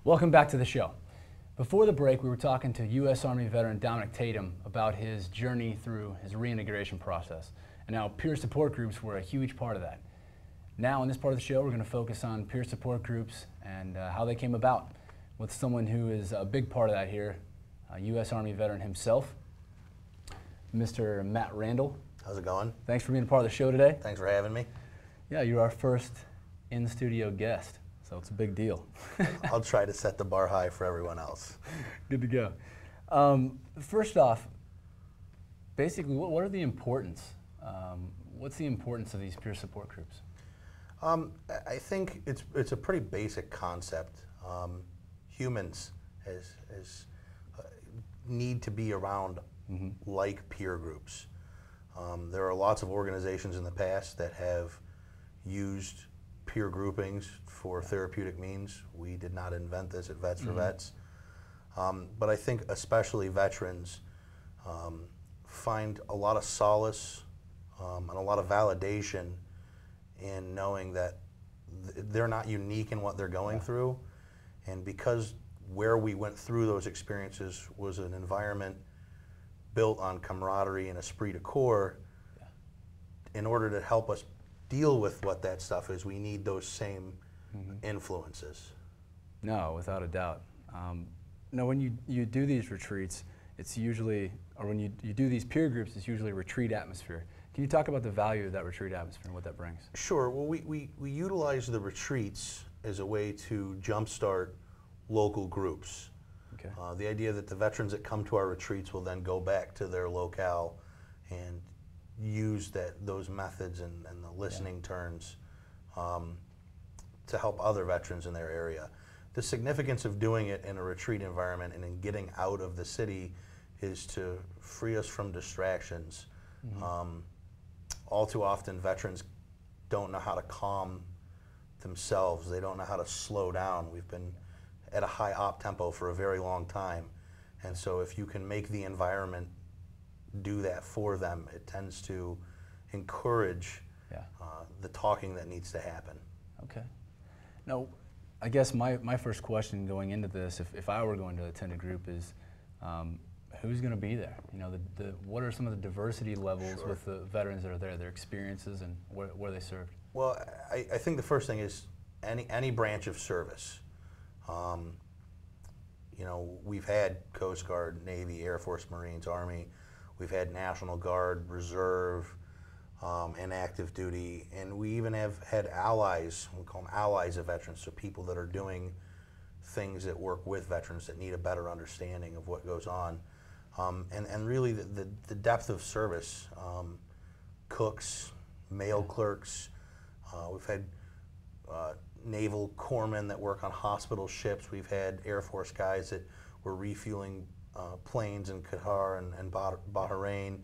Welcome back to the show. Before the break, we were talking to U.S. Army veteran Dominic Tatum about his journey through his reintegration process and how peer support groups were a huge part of that. Now, in this part of the show, we're going to focus on peer support groups and how they came about with someone who is a big part of that here, a U.S. Army veteran himself, Mr. Matt Randle. How's it going? Thanks for being a part of the show today. Thanks for having me. Yeah, you're our first in-studio guest, so it's a big deal. I'll try to set the bar high for everyone else. Good to go. First off, basically, what are the importance? What's the importance of these peer support groups? I think it's a pretty basic concept. Humans need to be around like peer groups. There are lots of organizations in the past that have used peer groupings for therapeutic means. We did not invent this at Vets for Vets. But I think especially veterans find a lot of solace and a lot of validation in knowing that they're not unique in what they're going through. And because where we went through those experiences was an environment built on camaraderie and esprit de corps, in order to help us deal with what that stuff is, we need those same influences. No, without a doubt. Now, when you do these retreats, it's usually, or when you do these peer groups, it's usually a retreat atmosphere. Can you talk about the value of that retreat atmosphere and what that brings? Sure. Well, we utilize the retreats as a way to jumpstart local groups. Okay. The idea that the veterans that come to our retreats will then go back to their locale and use those methods and the listening turns to help other veterans in their area. The significance of doing it in a retreat environment and in getting out of the city is to free us from distractions. All too often, veterans don't know how to calm themselves. They don't know how to slow down. We've been at a high op tempo for a very long time. And so if you can make the environment do that for them, it tends to encourage the talking that needs to happen. Okay. Now, I guess my first question going into this, if I were going to attend a group, is who's going to be there? You know, what are some of the diversity levels with the veterans that are there, their experiences and where they served? Well, I think the first thing is any branch of service. You know, we've had Coast Guard, Navy, Air Force, Marines, Army. We've had National Guard, Reserve, and active duty, and we even have had allies. We call them allies of veterans, so people that are doing things that work with veterans that need a better understanding of what goes on. And really the depth of service, cooks, mail clerks, we've had naval corpsmen that work on hospital ships. We've had Air Force guys that were refueling planes in Qatar and Bahrain.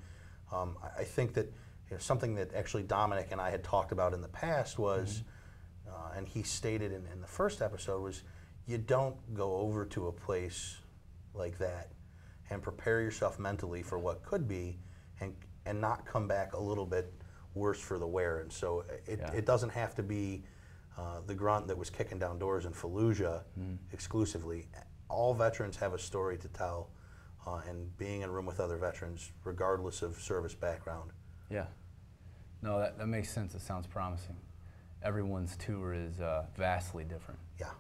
I think that something that actually Dominic and I had talked about in the past was, and he stated in the first episode, was you don't go over to a place like that and prepare yourself mentally for what could be and not come back a little bit worse for the wear. And so it doesn't have to be the grunt that was kicking down doors in Fallujah exclusively. All veterans have a story to tell, and being in a room with other veterans, regardless of service background. Yeah. No, that makes sense. It sounds promising. Everyone's tour is vastly different. Yeah.